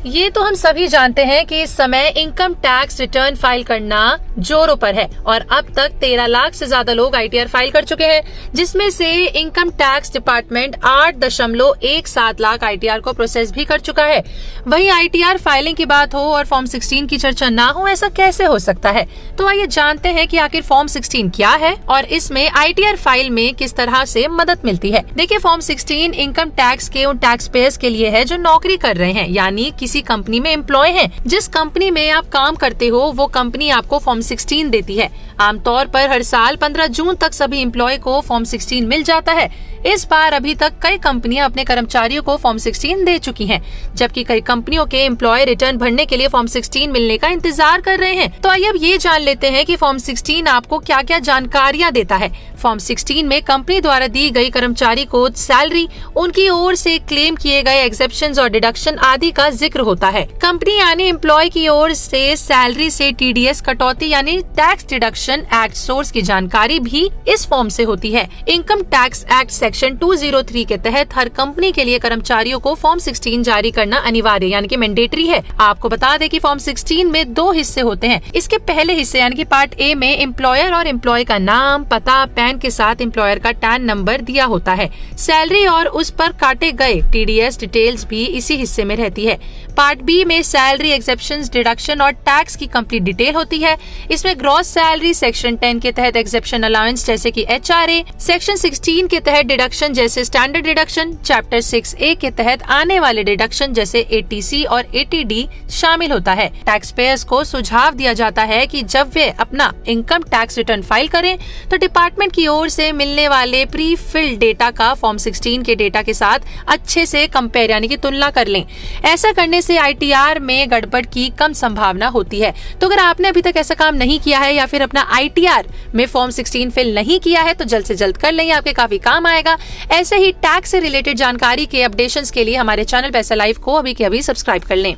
ये तो हम सभी जानते हैं कि इस समय इनकम टैक्स रिटर्न फाइल करना जोरों पर है और अब तक 13 लाख से ज्यादा लोग ITR फाइल कर चुके हैं, जिसमें से income tax department 8.17 lakh ITR को प्रोसेस भी कर चुका है। वहीं ITR फाइलिंग की बात हो और फॉर्म 16 की चर्चा ना हो, ऐसा कैसे हो सकता है? तो आइए जानते हैं कि आखिर फॉर्म 16 क्या है और इसमें ITR फाइल में किस तरह से मदद मिलती है। देखिए, फॉर्म 16 इनकम टैक्स के उन टैक्स पेयर्स के लिए है जो नौकरी कर रहे हैं, यानी किसी कंपनी में एम्प्लॉय हैं। जिस कंपनी में आप काम करते हो वो कंपनी आपको फॉर्म 16 देती है। आमतौर पर हर साल 15 जून तक सभी एम्प्लॉय को फॉर्म 16 मिल जाता है। इस बार अभी तक कई कंपनियां अपने कर्मचारियों को फॉर्म 16 दे चुकी हैं, जबकि कई कंपनियों के एम्प्लॉय रिटर्न भरने के लिए फॉर्म 16 मिलने का इंतजार कर रहे हैं। तो आइए अब ये जान लेते हैं कि फॉर्म 16 आपको क्या क्या जानकारियां देता है। फॉर्म 16 में कंपनी द्वारा दी गई कर्मचारी को सैलरी, उनकी ओर से क्लेम किए गए एक्सेप्शंस और डिडक्शन आदि का जिक्र होता है। कंपनी यानी एम्प्लॉय की ओर से सैलरी से TDS कटौती यानी टैक्स डिडक्शन एक्ट सोर्स की जानकारी भी इस फॉर्म से होती है। इनकम टैक्स एक्ट सेक्शन 203 के तहत हर कंपनी के लिए कर्मचारियों को फॉर्म 16 जारी करना अनिवार्य यानी कि मैंडेटरी है। आपको बता दें कि फॉर्म 16 में 2 हिस्से होते हैं। इसके पहले हिस्से यानी कि पार्ट ए में एम्प्लॉयर और एम्प्लॉय का नाम, पता, पैन के साथ एम्प्लॉयर का टैन नंबर दिया होता है। सैलरी और उस पर काटे गए TDS डिटेल्स भी इसी हिस्से में रहती है। पार्ट बी में सैलरी, एक्सेप्शंस, डिडक्शन और टैक्स की कंप्लीट डिटेल होती है। इसमें ग्रॉस सैलरी, सेक्शन 10 के तहत एक्सेप्शन अलाउंस जैसे कि HRA, सेक्शन 16 के तहत डिडक्शन जैसे स्टैंडर्ड डिडक्शन, चैप्टर 6A के तहत आने वाले डिडक्शन जैसे ATC और ATD शामिल होता है। टैक्स पेयर्स को सुझाव दिया जाता है कि जब वे अपना इनकम टैक्स रिटर्न फाइल करें तो डिपार्टमेंट की ओर से मिलने वाले प्री फिल्ड डेटा का फॉर्म 16 के डेटा के साथ अच्छे से कंपेयर यानी कि तुलना कर लें। ऐसा करने से ITR में गड़बड़ की कम संभावना होती है। तो अगर आपने अभी तक ऐसा काम नहीं किया है या फिर अपना ITR में फॉर्म 16 फिल नहीं किया है तो जल्द से जल्द कर लें, आपके काफी काम आएगा। ऐसे ही टैक्स से रिलेटेड जानकारी के अपडेशंस के लिए हमारे चैनल पैसा लाइव को अभी के अभी सब्सक्राइब कर लें।